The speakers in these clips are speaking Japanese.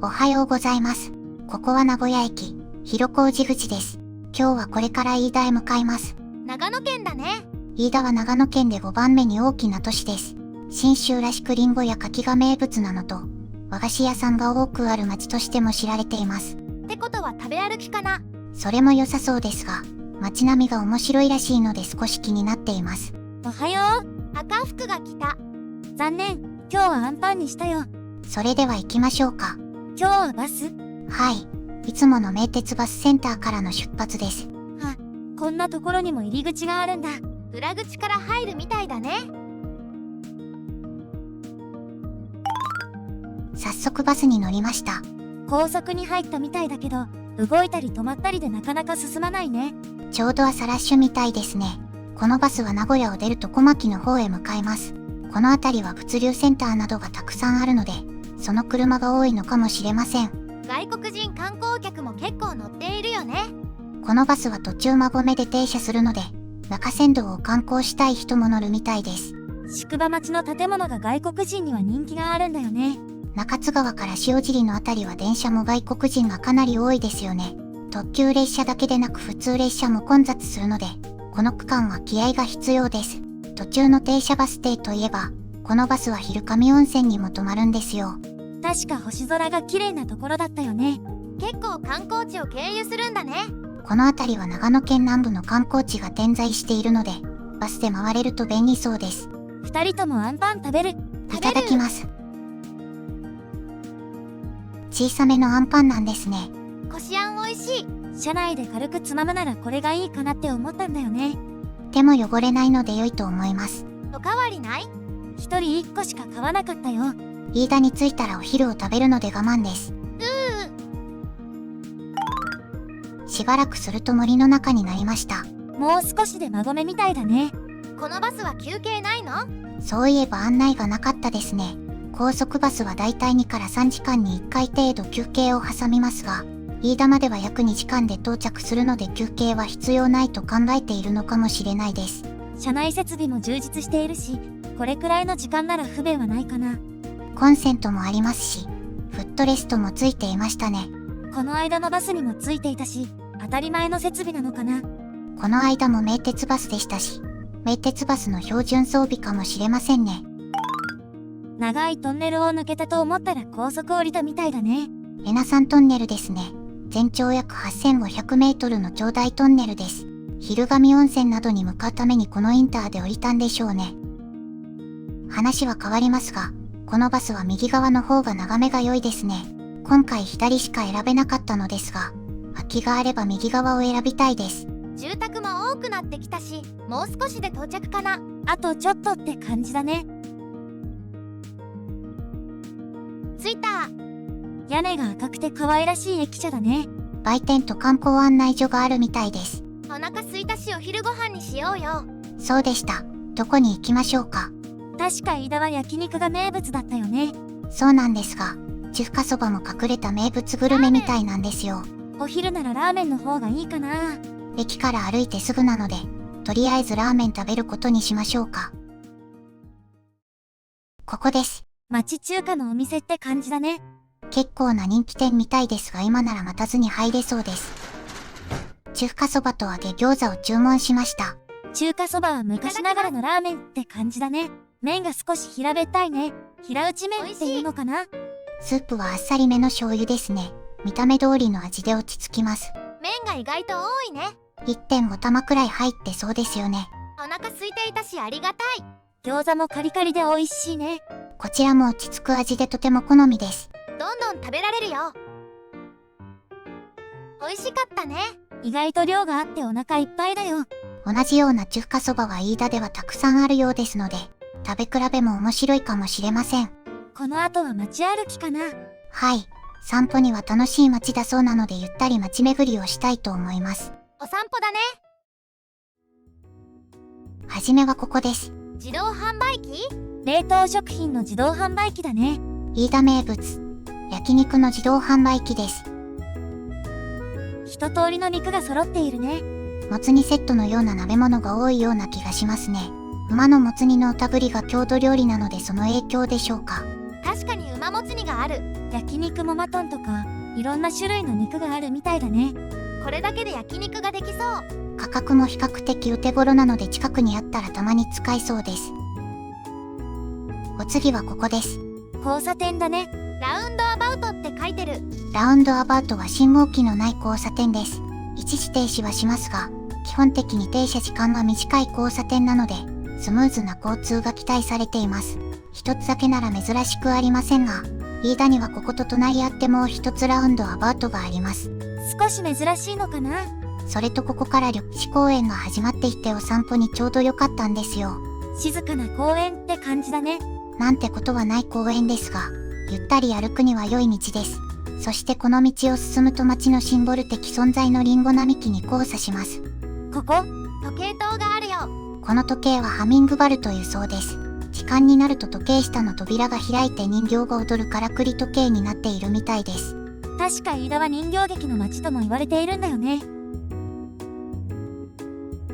おはようございます。ここは名古屋駅、広小路口です。今日はこれから飯田へ向かいます。長野県だね。飯田は長野県で5番目に大きな都市です。信州らしくリンゴや柿が名物なのと、和菓子屋さんが多くある町としても知られています。ってことは食べ歩きかな。それも良さそうですが、街並みが面白いらしいので少し気になっています。おはよう。赤服が来た。残念、今日はアンパンにしたよ。それでは行きましょうか。今日はバス？はい。いつもの名鉄バスセンターからの出発です。こんなところにも入り口があるんだ。裏口から入るみたいだね。早速バスに乗りました。高速に入ったみたいだけど、動いたり止まったりでなかなか進まないね。ちょうど朝ラッシュみたいですね。このバスは名古屋を出ると小牧の方へ向かいます。この辺りは物流センターなどがたくさんあるので、その車が多いのかもしれません。外国人観光客も結構乗っているよね。このバスは途中馬込で停車するので、中山道を観光したい人も乗るみたいです。宿場町の建物が外国人には人気があるんだよね。中津川から塩尻のあたりは電車も外国人がかなり多いですよね。特急列車だけでなく普通列車も混雑するので、この区間は気合が必要です。途中の停車バス停といえば、このバスは昼上温泉にも泊まるんですよ。確か星空が綺麗なところだったよね。結構観光地を経由するんだね。この辺りは長野県南部の観光地が点在しているので、バスで回れると便利そうです。二人ともアンパン食べる？いただきます。小さめのアンパンなんですね。こしあんおいしい。車内で軽くつまむならこれがいいかなって思ったんだよね。手も汚れないので良いと思います。おかわりない？一人一個しか買わなかったよ。飯田に着いたらお昼を食べるので我慢です。しばらくすると森の中になりました。もう少しで馬込みたいだね。このバスは休憩ないの？そういえば案内がなかったですね。高速バスはだいたい2から3時間に1回程度休憩を挟みますが、飯田までは約2時間で到着するので休憩は必要ないと考えているのかもしれないです。車内設備も充実しているし、これくらいの時間なら不便はないかな。コンセントもありますし、フットレストもついていましたね。この間のバスにもついていたし、当たり前の設備なのかな。この間も名鉄バスでしたし、名鉄バスの標準装備かもしれませんね。長いトンネルを抜けたと思ったら高速降りたみたいだね。恵那山トンネルですね。全長約8500メートルの長大トンネルです。昼上温泉などに向かうためにこのインターで降りたんでしょうね。話は変わりますが、このバスは右側の方が眺めが良いですね。今回左しか選べなかったのですが、空きがあれば右側を選びたいです。住宅も多くなってきたし、もう少しで到着かな。あとちょっとって感じだね。着いた。屋根が赤くて可愛らしい駅舎だね。売店と観光案内所があるみたいです。お腹空いたしお昼ご飯にしようよ。そうでした。どこに行きましょうか。確か飯田は焼肉が名物だったよね。そうなんですが、中華そばも隠れた名物グルメみたいなんですよ。お昼ならラーメンの方がいいかな。駅から歩いてすぐなので、とりあえずラーメン食べることにしましょうか。ここです。町中華のお店って感じだね。結構な人気店みたいですが今なら待たずに入れそうです。中華そばと揚げ餃子を注文しました。中華そばは昔ながらのラーメンって感じだね。麺が少し平べったいね。平打ち麺っていうのかな。スープはあっさりめの醤油ですね。見た目通りの味で落ち着きます。麺が意外と多いね。1.5 玉くらい入ってそうですよね。お腹空いていたしありがたい。餃子もカリカリで美味しいね。こちらも落ち着く味でとても好みです。どんどん食べられるよ。美味しかったね。意外と量があってお腹いっぱいだよ。同じような中華そばは飯田ではたくさんあるようですので、食べ比べも面白いかもしれません。この後は街歩きかな。はい。散歩には楽しい街だそうなのでゆったり街巡りをしたいと思います。お散歩だね。はじめはここです。自動販売機？冷凍食品の自動販売機だね。飯田名物、焼肉の自動販売機です。一通りの肉が揃っているね。もつ煮セットのような鍋物が多いような気がしますね。馬のもつ煮のおたぶりが郷土料理なのでその影響でしょうか。確かに馬もつ煮がある。焼肉もマトンとか、いろんな種類の肉があるみたいだね。これだけで焼肉ができそう。価格も比較的お手頃なので近くにあったらたまに使えそうです。お次はここです。交差点だね。ラウンドアバウトって書いてる。ラウンドアバウトは信号機のない交差点です。一時停止はしますが、基本的に停車時間が短い交差点なので、スムーズな交通が期待されています。一つだけなら珍しくありませんが、飯田にはここと隣り合ってもう一つラウンドアバウトがあります。少し珍しいのかな。それとここから緑地公園が始まっていてお散歩にちょうど良かったんですよ。静かな公園って感じだね。なんてことはない公園ですが、ゆったり歩くには良い道です。そしてこの道を進むと街のシンボル的存在のリンゴ並木に交差します。ここ？時計塔があるよ。この時計はハミングバルというそうです。時間になると時計下の扉が開いて人形が踊るからくり時計になっているみたいです。確か飯田は人形劇の街とも言われているんだよね。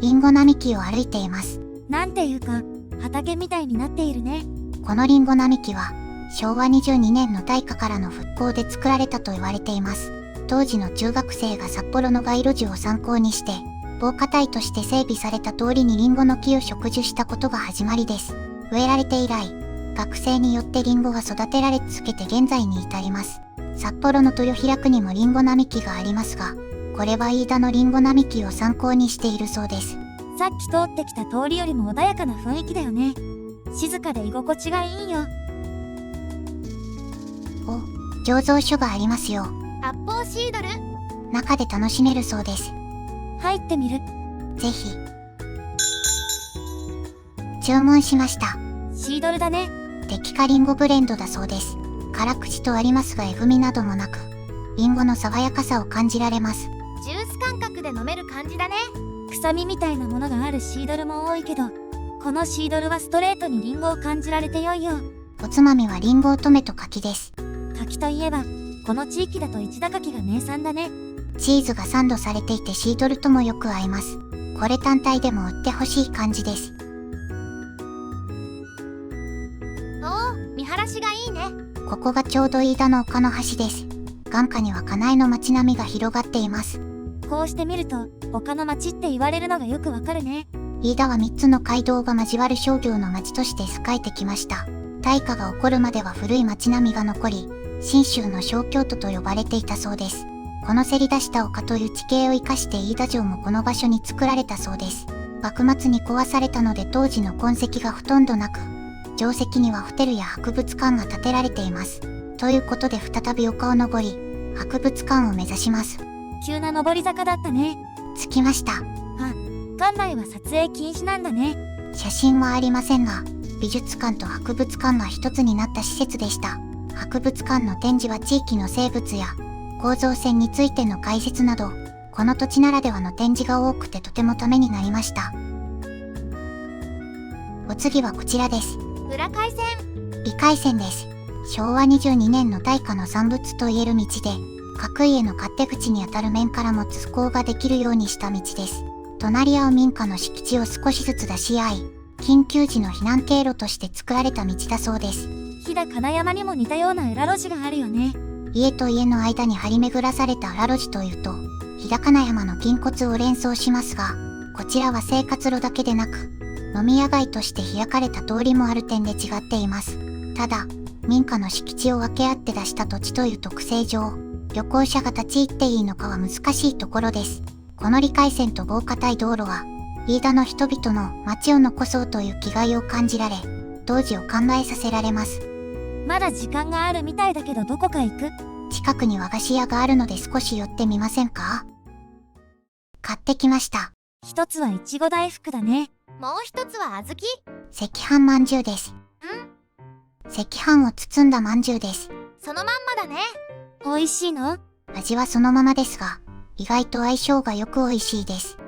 リンゴ並木を歩いています。なんていうか、畑みたいになっているね。このリンゴ並木は、昭和22年の大火からの復興で作られたと言われています。当時の中学生が札幌の街路樹を参考にして、防火帯として整備された通りにリンゴの木を植樹したことが始まりです。植えられて以来、学生によってリンゴが育てられ続けて現在に至ります。札幌の豊平区にもリンゴ並木がありますが、これは飯田のリンゴ並木を参考にしているそうです。さっき通ってきた通りよりも穏やかな雰囲気だよね。静かで居心地がいいよ。お、醸造所がありますよ。発泡シードル？中で楽しめるそうです。入ってみる。ぜひ。注文しました。シードルだね。摘果リンゴブレンドだそうです。辛口とありますがえぐみなどもなく、リンゴの爽やかさを感じられます。ジュース感覚で飲める感じだね。臭みみたいなものがあるシードルも多いけど、このシードルはストレートにリンゴを感じられて良いよ。おつまみはリンゴ乙女と柿です。柿といえば、この地域だと市田柿が名産だね。チーズがサンドされていてシードルともよく合います。これ単体でも売ってほしい感じです。おお、見晴らしがいいね。ここがちょうど飯田の丘の端です。眼下には金井の街並みが広がっています。こうして見ると、丘の町って言われるのがよくわかるね。飯田は3つの街道が交わる商業の町として栄えてきました。大火が起こるまでは古い町並みが残り、信州の小京都と呼ばれていたそうです。このせり出した丘という地形を生かして飯田城もこの場所に作られたそうです。幕末に壊されたので当時の痕跡がほとんどなく、城跡にはホテルや博物館が建てられています。ということで再び丘を登り、博物館を目指します。急な上り坂だったね。着きました。館内は撮影禁止なんだね。写真はありませんが、美術館と博物館が一つになった施設でした。博物館の展示は地域の生物や構造線についての解説など、この土地ならではの展示が多くてとてもためになりました。お次はこちらです。裏海線。美海線です。昭和22年の大火の産物といえる道で、各家の勝手口にあたる面からも通行ができるようにした道です。隣り合う民家の敷地を少しずつ出し合い、緊急時の避難経路として作られた道だそうです。飛騨金山にも似たような裏路地があるよね。家と家の間に張り巡らされた裏路地というと、飛騨金山の筋骨を連想しますが、こちらは生活路だけでなく、飲み屋街として開かれた通りもある点で違っています。ただ、民家の敷地を分け合って出した土地という特性上、旅行者が立ち入っていいのかは難しいところです。この理海線と防火帯道路は、飯田の人々の街を残そうという気概を感じられ、当時を考えさせられます。まだ時間があるみたいだけどどこか行く？近くに和菓子屋があるので少し寄ってみませんか？買ってきました。一つはいちご大福だね。もう一つは小豆。赤飯まんじゅうです。赤飯を包んだまんじゅうです。そのまんまだね。美味しいの？味はそのままですが、意外と相性がよく美味しいです。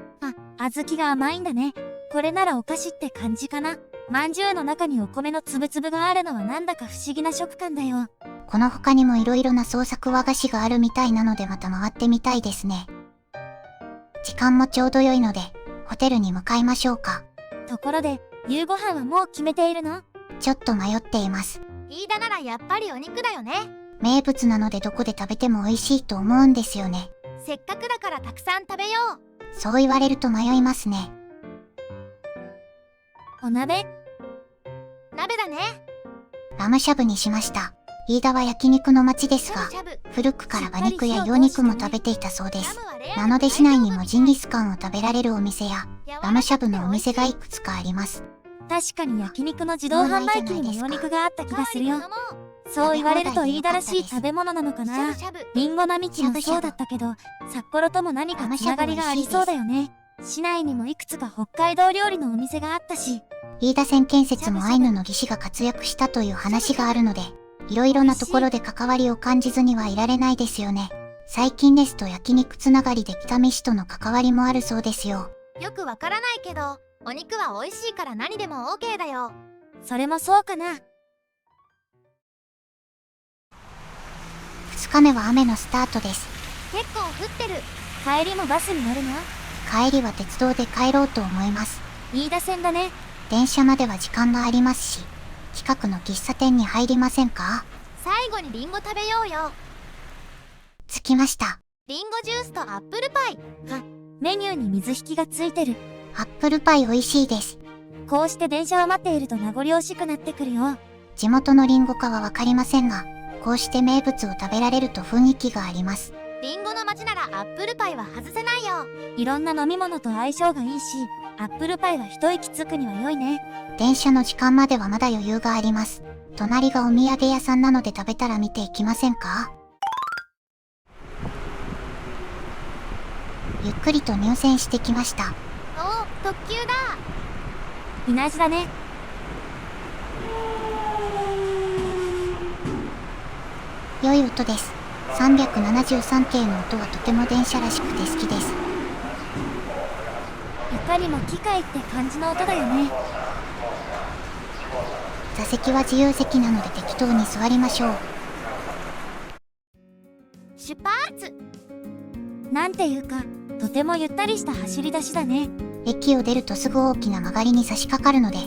小豆が甘いんだね。これならお菓子って感じかな。まんじゅうの中にお米のつぶつぶがあるのはなんだか不思議な食感だよ。この他にも色々な創作和菓子があるみたいなのでまた回ってみたいですね。時間もちょうど良いので、ホテルに向かいましょうか。ところで、夕ご飯はもう決めているの？ちょっと迷っています。飯田ならやっぱりお肉だよね。名物なのでどこで食べても美味しいと思うんですよね。せっかくだからたくさん食べよう。そう言われると迷いますね。お鍋？鍋だね。ラムしゃぶにしました。飯田は焼肉の町ですが、しゃぶしゃぶ。古くから馬肉や羊肉も食べていたそうです。なので市内にもジンギスカンを食べられるお店や、ラムしゃぶのお店がいくつかあります。確かに焼肉の自動販売機にも羊肉があった気がするよ。そう言われると飯田らしい食べ物なのかな。リンゴ並木もそうだったけど、札幌とも何かつながりがありそうだよね。市内にもいくつか北海道料理のお店があったし。飯田線建設もアイヌの技師が活躍したという話があるので、いろいろなところで関わりを感じずにはいられないですよね。最近ですと焼肉つながりで北見市との関わりもあるそうですよ。よくわからないけど、お肉は美味しいから何でも OK だよ。それもそうかな。2日目は雨のスタートです。結構降ってる。帰りもバスに乗るの？帰りは鉄道で帰ろうと思います。飯田線だね。電車までは時間がありますし、近くの喫茶店に入りませんか？最後にリンゴ食べようよ。着きました。リンゴジュースとアップルパイ。メニューに水引きがついてる。アップルパイ美味しいです。こうして電車を待っていると名残惜しくなってくるよ。地元のリンゴかはわかりませんが、こうして名物を食べられると雰囲気があります。リンゴの街ならアップルパイは外せないよ。いろんな飲み物と相性がいいし、アップルパイは一息つくには良いね。電車の時間まではまだ余裕があります。隣がお土産屋さんなので食べたら見ていきませんか？ゆっくりと入線してきました。おお、特急だ。稲地だね。良い音です。373系の音はとても電車らしくて好きです。いかにも機械って感じの音だよね。座席は自由席なので適当に座りましょう。出発。なんていうか、とてもゆったりした走り出しだね。駅を出るとすぐ大きな曲がりに差し掛かるので、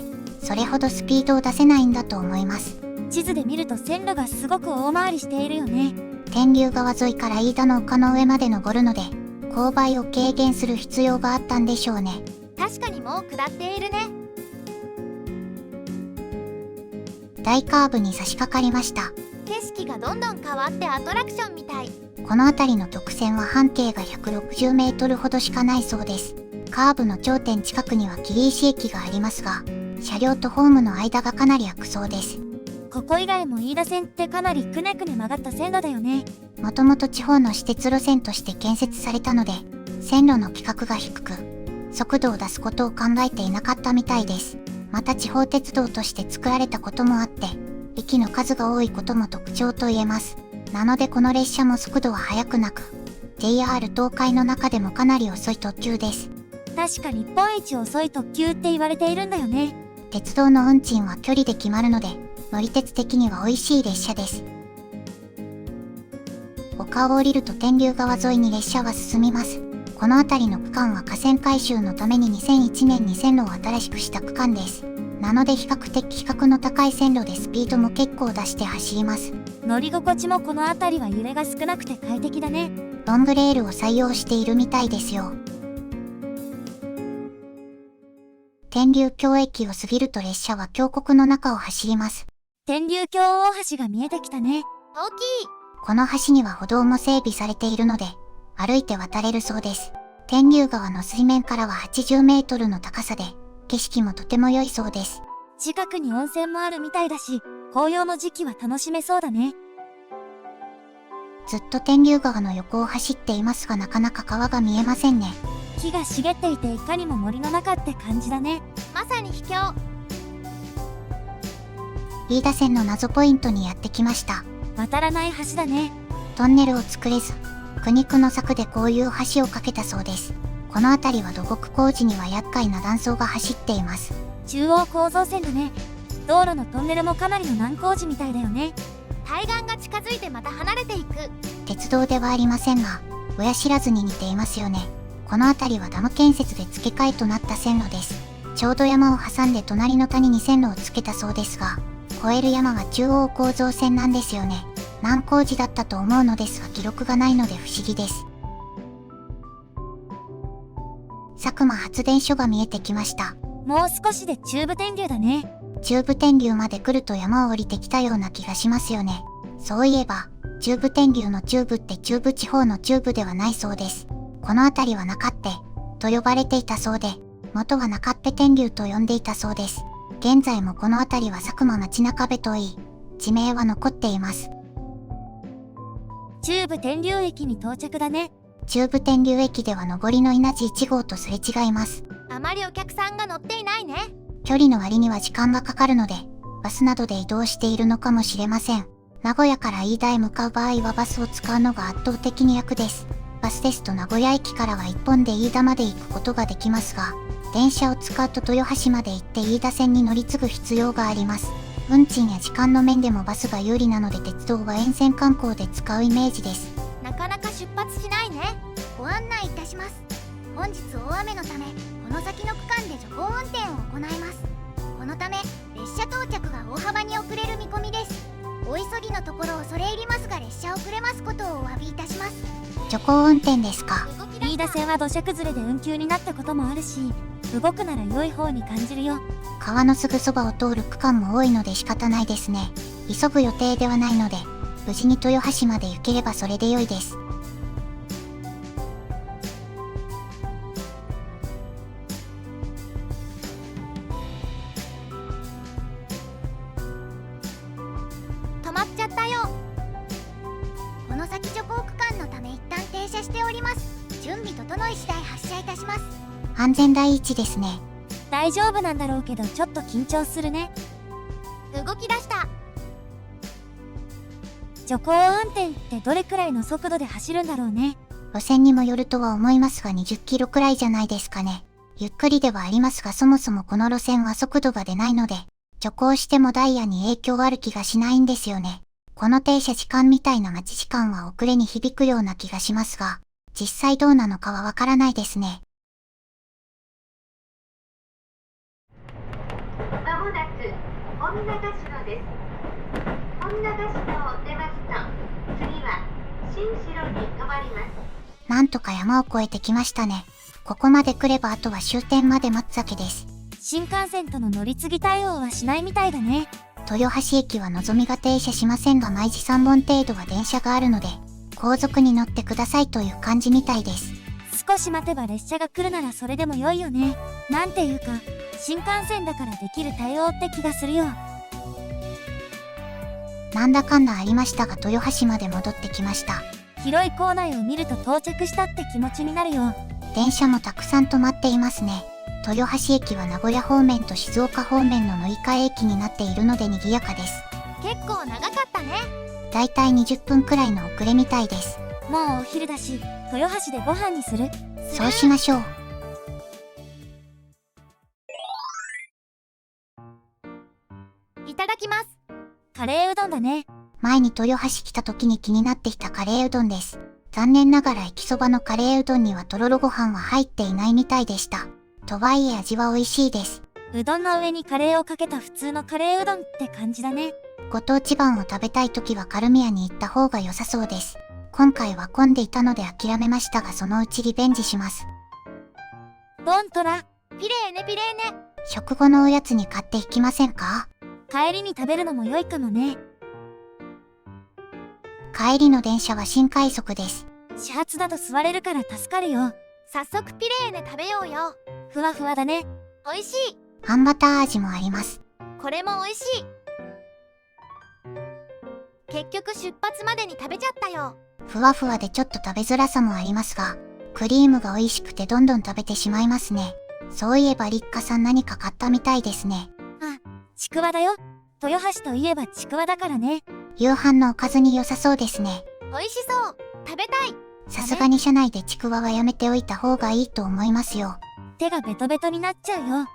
それほどスピードを出せないんだと思います。地図で見ると線路がすごく大回りしているよね。天竜川沿いから飯田の丘の上まで登るので、勾配を軽減する必要があったんでしょうね。確かにもう下っているね。大カーブに差し掛かりました。景色がどんどん変わってアトラクションみたい。この辺りの曲線は半径が160メートルほどしかないそうです。カーブの頂点近くには桐石駅がありますが、車両とホームの間がかなり空くそうです。ここ以外も飯田線ってかなりくねくね曲がった線路だよね。もともと地方の私鉄路線として建設されたので、線路の規格が低く、速度を出すことを考えていなかったみたいです。また地方鉄道として作られたこともあって、駅の数が多いことも特徴と言えます。なのでこの列車も速度は速くなく、JR 東海の中でもかなり遅い特急です。確か日本一遅い特急って言われているんだよね。鉄道の運賃は距離で決まるので、乗り鉄的には美味しい列車です。丘を降りると天竜川沿いに列車は進みます。この辺りの区間は河川改修のために2001年に線路を新しくした区間です。なので比較的規格の高い線路でスピードも結構出して走ります。乗り心地もこの辺りは揺れが少なくて快適だね。ロングレールを採用しているみたいですよ。天竜峡駅を過ぎると列車は峡谷の中を走ります。天竜峡大橋が見えてきたね。大きい。この橋には歩道も整備されているので、歩いて渡れるそうです。天竜川の水面からは80メートルの高さで、景色もとても良いそうです。近くに温泉もあるみたいだし、紅葉の時期は楽しめそうだね。ずっと天竜川の横を走っていますがなかなか川が見えませんね。木が茂っていていかにも森の中って感じだね。まさに秘境。飯田線の謎ポイントにやってきました。渡らない橋だね。トンネルを作れず、苦肉の策でこういう橋を架けたそうです。この辺りは土木工事には厄介な断層が走っています。中央構造線だね。道路のトンネルもかなりの難工事みたいだよね。対岸が近づいてまた離れていく。鉄道ではありませんが、親知らずに似ていますよね。この辺りはダム建設で付け替えとなった線路です。ちょうど山を挟んで隣の谷に線路をつけたそうですが、越える山は中央構造線なんですよね。南光寺だったと思うのですが記録がないので不思議です。佐久間発電所が見えてきました。もう少しで中部天竜だね。中部天竜まで来ると山を降りてきたような気がしますよね。そういえば、中部天竜の中部って中部地方の中部ではないそうです。この辺りは中手と呼ばれていたそうで、元は中っぺ天竜と呼んでいたそうです。現在もこの辺りは佐久間町中部といい、地名は残っています。中部天竜駅に到着だね。中部天竜駅では上りの稲地1号とすれ違います。あまりお客さんが乗っていないね。距離の割には時間がかかるので、バスなどで移動しているのかもしれません。名古屋から飯田へ向かう場合はバスを使うのが圧倒的に楽です。バスですと名古屋駅からは1本で飯田まで行くことができますが、電車を使うと豊橋まで行って飯田線に乗り継ぐ必要があります。運賃や時間の面でもバスが有利なので鉄道は沿線観光で使うイメージです。なかなか出発しないね。ご案内いたします。本日大雨のためこの先の区間で徐行運転を行います。このため列車到着が大幅に遅れる見込みです。お急ぎのところ恐れ入りますが列車遅れますことをお詫びいたします。徐行運転ですか。飯田線は土砂崩れで運休になったこともあるし、動くなら良い方に感じるよ。川のすぐそばを通る区間も多いので仕方ないですね。急ぐ予定ではないので、無事に豊橋まで行ければそれで良いです。止まっちゃったよ。この先徐行区間のため一旦停車しております。準備整い次第発車いたします。安全第一ですね。大丈夫なんだろうけどちょっと緊張するね。動き出した。徐行運転ってどれくらいの速度で走るんだろうね。路線にもよるとは思いますが20キロくらいじゃないですかね。ゆっくりではありますがそもそもこの路線は速度が出ないので、徐行してもダイヤに影響ある気がしないんですよね。この停車時間みたいな待ち時間は遅れに響くような気がしますが、実際どうなのかはわからないですね。まもなく本長篠です。本長篠を出ますと、次は新城に停まります。なんとか山を越えてきましたね。ここまで来ればあとは終点まで待つだけです。新幹線との乗り継ぎ対応はしないみたいだね。豊橋駅はのぞみが停車しませんが毎時3本程度は電車があるので、後続に乗ってくださいという感じみたいです。少し待てば列車が来るならそれでも良いよね。なんていうか、新幹線だからできる対応って気がするよ。なんだかんだありましたが豊橋まで戻ってきました。広い構内を見ると到着したって気持ちになるよ。電車もたくさん止まっていますね。豊橋駅は名古屋方面と静岡方面の乗り換え駅になっているので賑やかです。結構長かったね。だいたい20分くらいの遅れみたいです。もうお昼だし、豊橋でご飯にする？そうしましょう。いただきます。カレーうどんだね。前に豊橋来た時に気になっていたカレーうどんです。残念ながら駅そばのカレーうどんにはとろろご飯は入っていないみたいでした。とはいえ味は美味しいです。うどんの上にカレーをかけた普通のカレーうどんって感じだね。ご当地パンを食べたい時はカルミヤに行った方が良さそうです。今回は混んでいたので諦めましたがそのうちリベンジします。ボントラ、ピレーネピレーネ。食後のおやつに買っていきませんか？帰りに食べるのも良いかもね。帰りの電車は新快速です。始発だと座れるから助かるよ。早速ピレーネ食べようよ。ふわふわだね。美味しい。あんバター味もあります。これも美味しい。結局出発までに食べちゃったよ。ふわふわでちょっと食べづらさもありますが、クリームが美味しくてどんどん食べてしまいますね。そういえば立花さん何か買ったみたいですね。ちくわだよ。豊橋といえばちくわだからね。夕飯のおかずに良さそうですね。美味しそう。食べたい。さすがに車内でちくわはやめておいた方がいいと思いますよ。手がベトベトになっちゃうよ。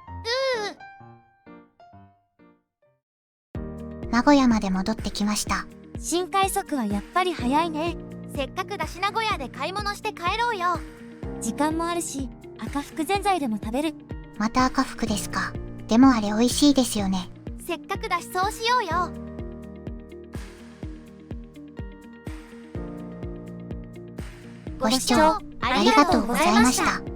名古屋まで戻ってきました。新快速はやっぱり早いね。せっかくだし名古屋で買い物して帰ろうよ。時間もあるし、赤福ぜんざいでも食べる。また赤福ですか。でもあれ美味しいですよね。せっかくだしそうしようよ。ご視聴ありがとうございました。